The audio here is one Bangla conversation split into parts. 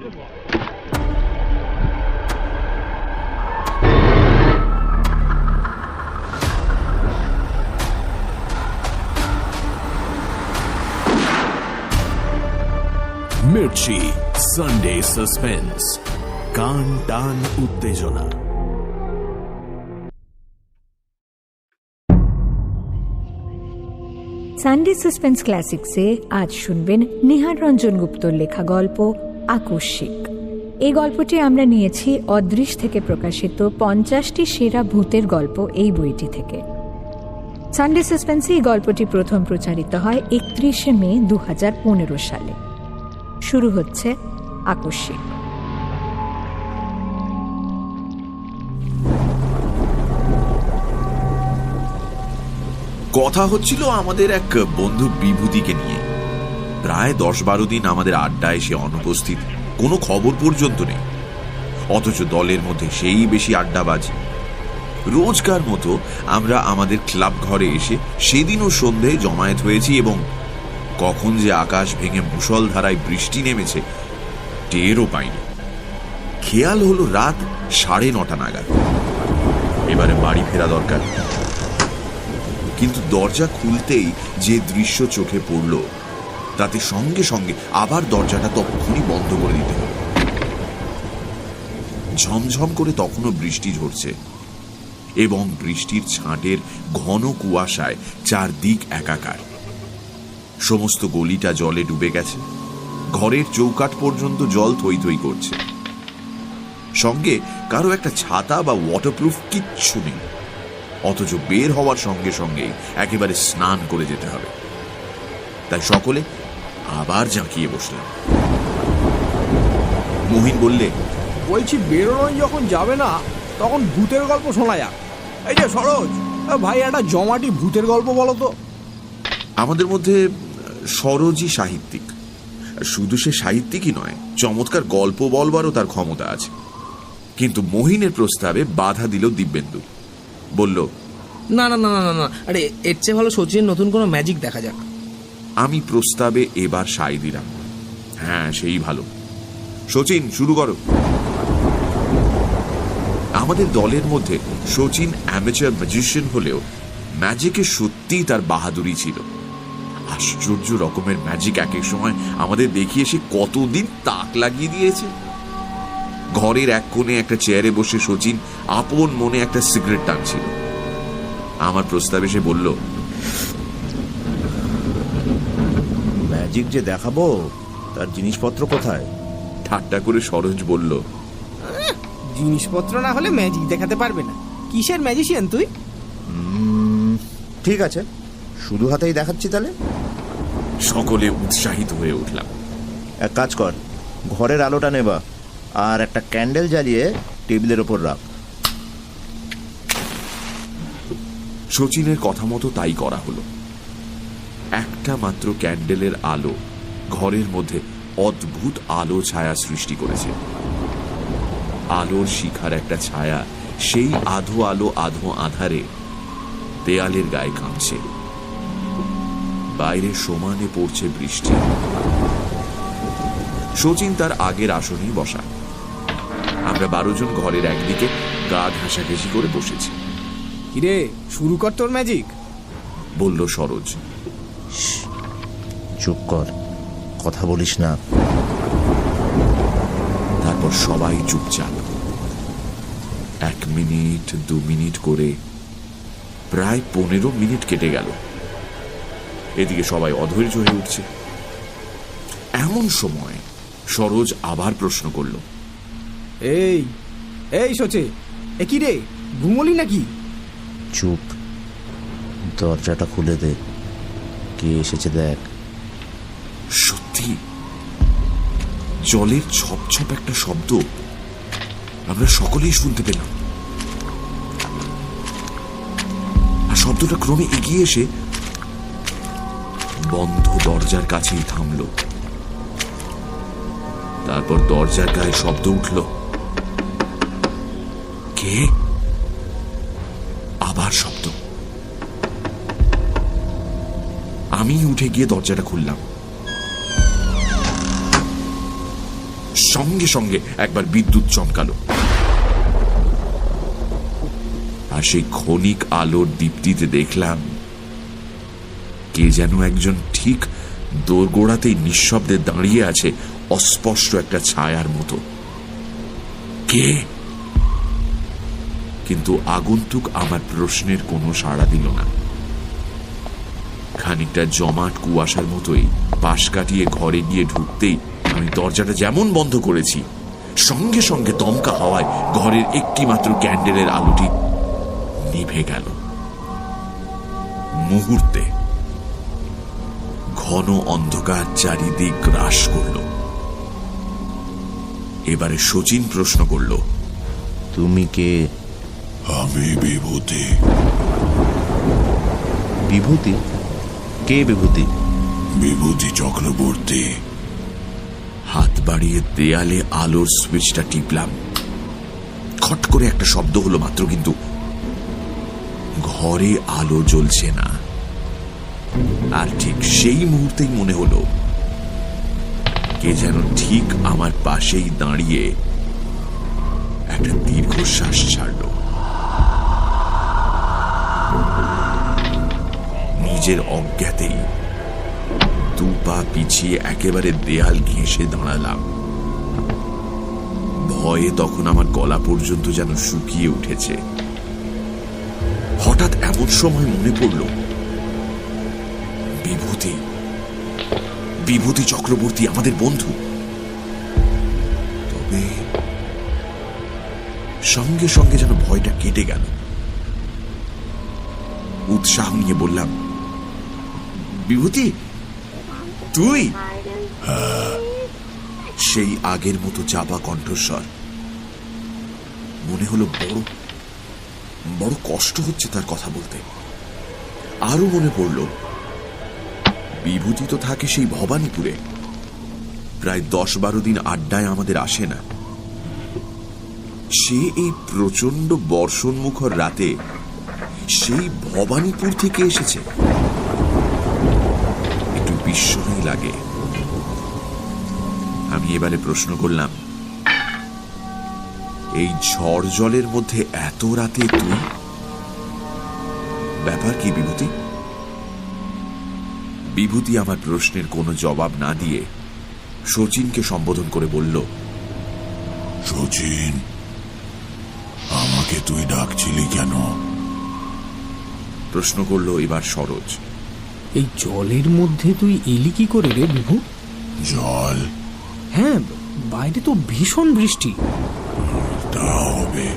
মির্চি সানডে সাসপেন্স, কান টান উত্তেজনা। সানডে সাসপেন্স ক্লাসিক্সে আজ শুনবেন নিহার রঞ্জন গুপ্তর লেখা গল্প আকস্মিক। এই গল্পটি আমরা নিয়েছি অদৃশ থেকে প্রকাশিত 50টি সেরা ভূতের গল্প এই বইটি থেকে। সানডে সাসপেন্সে এই গল্পটি প্রথম প্রচারিত হয় 31শে মে 2015 সালে। শুরু হচ্ছে আকস্মিক। কথা হচ্ছিল আমাদের এক বন্ধু বিভূতিকে নিয়ে। প্রায় 10-12 দিন আমাদের আড্ডায় সে অনুপস্থিত, কোনো খবর পর্যন্ত নেই। অথচ দলের মধ্যে সেই বেশি আড্ডাবাজ। রোজকার মতো আমরা আমাদের ক্লাব ঘরে এসে সেদিনও সন্ধ্যায় জমায়েত হয়েছি এবং কখন যে আকাশ ভেঙে মুষলধারায় বৃষ্টি নেমেছে টেরও পাইনি। খেয়াল হলো রাত 9:30 নাগাদ। এবারে বাড়ি ফেরা দরকার। কিন্তু দরজা খুলতেই যে দৃশ্য চোখে পড়ল তাতে সঙ্গে সঙ্গে আবার দরজাটা তখনই বন্ধ করে দিতে হলো। ঝমঝম করে তখনও বৃষ্টি ঝরছে এবং বৃষ্টির ছাঁটের ঘন কুয়াশায় চারদিক একাকার। সমস্ত গলিটা জলে ডুবে গেছে। ঘরের চৌকাঠ পর্যন্ত জল থই থই করছে। সঙ্গে কারো একটা ছাতা বা ওয়াটারপ্রুফ কিচ্ছু নেই। অথচ বের হওয়ার সঙ্গে সঙ্গেই একেবারে স্নান করে যেতে হবে। তাই সকলে আবার জাঁকিয়ে বসলাম। মহিন বললে, বলছি বেরোনোই যখন যাবে না তখন ভূতের গল্প শোনা যাক। এই যে সরোজ ভাই, একটা জমাটি ভূতের গল্প বলো তো। আমাদের মধ্যে সরোজই সাহিত্যিক। শুধু সে সাহিত্যিকই নয়, চমৎকার গল্প বলবারও তার ক্ষমতা আছে। কিন্তু মহিনের প্রস্তাবে বাধা দিল দিব্যেন্দু। বলল, না না না না না, আরে এর চেয়ে ভালো সচিন নতুন কোনো ম্যাজিক দেখা যাক। আমি প্রস্তাবে এবার সাই দিলাম। হ্যাঁ, সেই ভালো। সচিন, শুরু করো। আমাদের দলের মধ্যে সচিন অ্যামেচার ম্যাজিশিয়ান হলেও ম্যাজিকে সত্যিই তার বাহাদুরি ছিল। আশ্চর্য রকমের ম্যাজিক এক এক সময় আমাদের দেখিয়ে সে কতদিন তাক লাগিয়ে দিয়েছে। ঘরের এক কোণে একটা চেয়ারে বসে সচিন আপন মনে একটা সিগারেট টানছিল। আমার প্রস্তাবে সে বলল, ম্যাজিক যে দেখাবো তার জিনিসপত্র কোথায়? ঠাট্টা করে সরোজ বলল, জিনিসপত্র না হলে ম্যাজিক দেখাতে পারবে না। কিসের ম্যাজিশিয়ান তুই? ঠিক আছে, শুধু হাতেই দেখাচ্ছি তাহলে। সকলে উৎসাহিত হয়ে উঠলাম। এক কাজ কর, ঘরের আলোটা নেবা আর একটা ক্যান্ডেল জ্বালিয়ে টেবিলের ওপর রাখ। সচিনের কথা মতো তাই করা হলো। একটা মাত্র ক্যান্ডেলের আলো ঘরের মধ্যে অদ্ভুত আলো ছায়া সৃষ্টি করেছে। আলোর শিখার একটা ছায়া সেই আধো আলো আধো আধারে দেয়ালের গায়ে কাঁপছে। বাইরে সমানে পড়ছে বৃষ্টি। সচিন তার আগের আসনেই বসা। আমরা 12 জন ঘরের একদিকে গা ঘাসাঘাসি করে বসেছি। কিরে, শুরু কর তোর ম্যাজিক, বলল সরোজ। চুপ কর, কথা বলিস না। তারপর সবাই চুপচাপ। 1 মিনিট 2 মিনিট করে প্রায় 15 মিনিট কেটে গেল। এদিকে সবাই অধৈর্য হয়ে উঠছে। এমন সময় সরোজ আবার প্রশ্ন করল, এই এই সচে, এ কি রে, ঘুমলি নাকি? চুপ, দরজাটা খুলে দে, কে এসেছে দেখ। সত্যি জলের ছপ ছপ একটা শব্দ আমরা সকলেই শুনতে পেলাম। আর শব্দটা ক্রমে এগিয়ে এসে বন্ধ দরজার কাছেই থামল। তারপর দরজার গায়ে শব্দ উঠল, কে? আবার শব্দ। আমি উঠে গিয়ে দরজাটা খুললাম। সঙ্গে সঙ্গে একবার বিদ্যুৎ চমকালো, আর সেই ক্ষণিক আলোর দীপ্তিতে দেখলাম কে যেন একজন ঠিক দোরগোড়াতেই নিঃশব্দে দাঁড়িয়ে আছে, অস্পষ্ট একটা ছায়ার মতো। কে? কিন্তু আগন্তুক আমার প্রশ্নের কোনো সাড়া দিল না। খানিকটা জমাট কুয়াশার মতোই পাশ কাটিয়ে ঘরে গিয়ে ঢুকতেই আমি দরজাটা যেমন বন্ধ করেছি, সঙ্গে সঙ্গে দমকা হাওয়ায় ঘরের একটি মাত্র ক্যান্ডেলের আলোটি নিভে গেল। মুহূর্তে ঘন অন্ধকার চারিদিক গ্রাস করল। এবারে শচীন প্রশ্ন করল, তুমি কে? আমি বিভূতি। বিভূতি? কে বিভূতি? বিভূতি চক্রবর্তী। হাত বাড়িয়ে দেয়ালে আলোর সুইচটা টিপলাম। খট করে একটা শব্দ হলো মাত্র, কিন্তু ঘরে আলো জ্বলছে না। আর ঠিক সেই মুহূর্তেই মনে হলো কে যেন ঠিক আমার পাশেই দাঁড়িয়ে একটা দীর্ঘশ্বাস ছাড়ল। নিজের অজ্ঞাতেই দু পা পিছিয়ে একেবারে দেয়াল ঘেঁষে দাঁড়ালাম। ভয়ে তখন আমার গলা পর্যন্ত যেন শুকিয়ে উঠেছে। হঠাৎ এমন সময় মনে পড়ল বিভূতি, বিভূতি চক্রবর্তী আমাদের বন্ধু। তবে সঙ্গে সঙ্গে যেন ভয়টা কেটে গেল। উৎসাহ নিয়ে বললাম, বিভূতি তুই? সেই আগের মতো চাপা কণ্ঠস্বর। মনে হলো বড় বড় কষ্ট হচ্ছে তার কথা বলতে। আরো মনে পড়ল বিভূতি তো থাকে সেই ভবানীপুরে, প্রায় 10-12 দিন আড্ডায় আমাদের আসে না। সে এই প্রচন্ড বর্ষণমুখর রাতে সেই ভবানীপুর থেকে এসেছে। একটু বিস্ময় লাগে। আমি এবারে প্রশ্ন করলাম, এই ঝড় জলের মধ্যে এত রাতে তুই? ব্যাপার কি বিভূতি? বিভূতি আমার প্রশ্নের কোনো জবাব না দিয়ে শচীনকে সম্বোধন করে বলল, শচীন, আমাকে তুই ডাকছিলি কেন? প্রশ্ন করলো এবার সরোজ। এই জলের মধ্যে তুই এলি কি করে রে বিভু? জল? হ্যাঁ, বাইরে তো ভীষণ বৃষ্টি। তা হবে।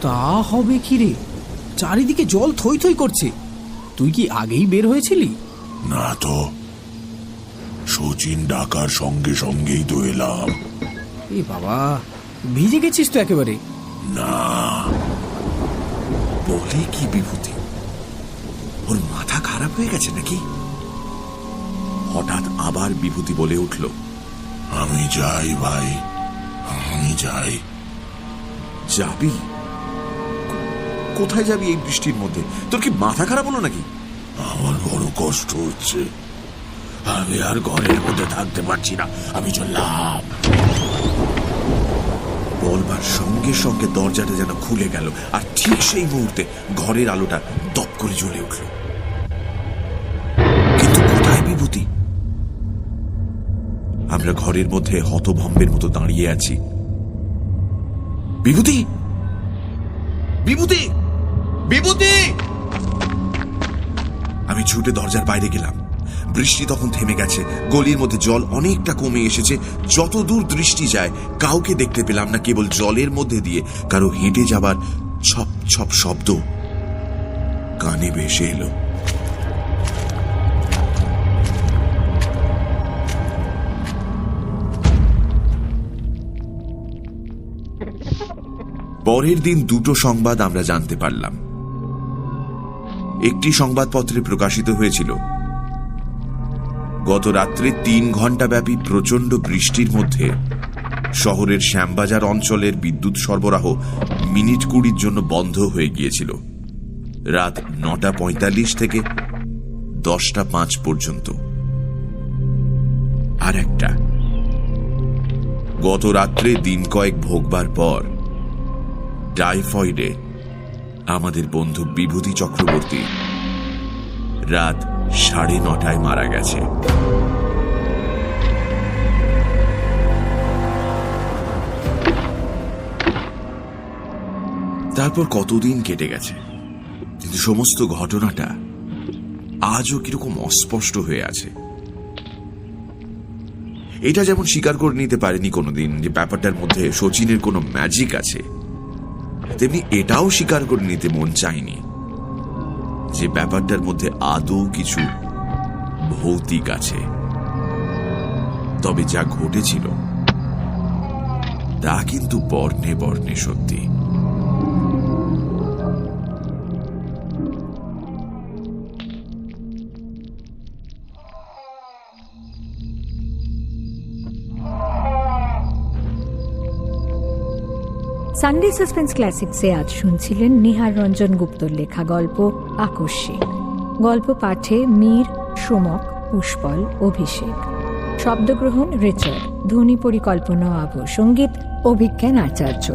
তা হবে কি রে? চারিদিকে জল থই থই করছে। তুই কি আগেই বের হয়েছিলি? না তো, শচীন ডাকার সঙ্গে সঙ্গেই তো এলাম। এ বাবা, ভিজে গেছিস তো একেবারে? না। বলে কি বিভূতি? ওর মাথা খারাপ হয়ে গেছে নাকি? হঠাৎ আবার বিভূতি বলে উঠল, আমি যাই ভাই, আমি যাই। যাবি? কোথায় যাবি এই বৃষ্টির মধ্যে? তোর কি মাথা খারাপ হলো নাকি? আমার বড় কষ্ট হচ্ছে, আমি আর ঘরের মধ্যে থাকতে পারছি না, আমি চললাম। বলবার সঙ্গে সঙ্গে দরজাটা যেন খুলে গেল, আর ঠিক সেই মুহূর্তে ঘরের আলোটা দপ করে জ্বলে উঠল। কিন্তু কোথায় বিভূতি? আমরা ঘরের মধ্যে হতভম্বের মতো দাঁড়িয়ে আছি। বিভূতি, বিভূতি, বিভূতি! আমি ছুটে দরজার বাইরে গেলাম। বৃষ্টি তখন থেমে গেছে, গলির মধ্যে জল অনেকটা কমে এসেছে। যত দূর দৃষ্টি যায় কাউকে দেখতে পেলাম না, কেবল জলের মধ্যে দিয়ে কারো হেঁটে যাবার ছপ ছপ শব্দ কানে ভেসে এলো। পরের দিন দুটো সংবাদ আমরা জানতে পারলাম। একটি সংবাদপত্রে প্রকাশিত হয়েছিল, গত রাত্রে 3 ঘন্টা ব্যাপী প্রচন্ড বৃষ্টির মধ্যে শহরের শ্যামবাজার অঞ্চলের বিদ্যুৎ সরবরাহ মিনিট 20 জন্য বন্ধ হয়ে গিয়েছিল, রাত 9:45 থেকে 10:05 পর্যন্ত। আর একটা, গত রাত্রে দিন কয়েক ভোগবার পর টাইফয়েডে আমাদের বন্ধু বিভূতি চক্রবর্তী রাত 9:30 মারা গেছে। তারপর কতদিন কেটে গেছে, কিন্তু সমস্ত ঘটনাটা আজও কিরকম অস্পষ্ট হয়ে আছে। এটা যেমন স্বীকার করে নিতে পারেনি কোনোদিন যে ব্যাপারটার মধ্যে শচীনের কোনো ম্যাজিক আছে, তেমনি এটাও স্বীকার করে নিতে মন চায়নি যে ব্যাপারটার মধ্যে আদৌ কিছু ভৌতিক আছে। তবে যা ঘটেছিল তা কিন্তু বর্ণে বর্ণে সত্যি। সানডে সাসপেন্স ক্লাসিক্সে আজ শুনছিলেন নিহার রঞ্জন গুপ্তর লেখা গল্প আকস্মিক। গল্প পাঠে মীর, সোমক, পুষ্পল, অভিষেক। শব্দগ্রহণ রিচার্ড, ধ্বনি পরিকল্পনা ও আবহ সঙ্গীত অভিজ্ঞান আচার্য।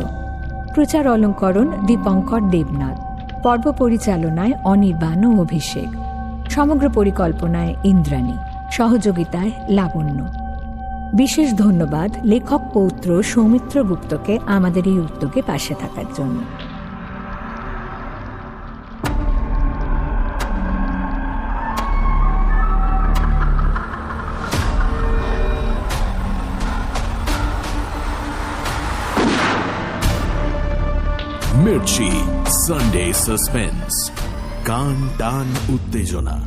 প্রচার অলঙ্করণ দীপঙ্কর দেবনাথ। পর্ব পরিচালনায় অনির্বাণ ও অভিষেক। সমগ্র পরিকল্পনায় ইন্দ্রাণী, সহযোগিতায় লাবণ্য। বিশেষ ধন্যবাদ লেখক পৌত্র সৌমিত্র গুপ্তকে আমাদের এই উদ্যোগে পাশে থাকার জন্য। মির্চি সানডে সাসপেন্স, কান টান উত্তেজনা।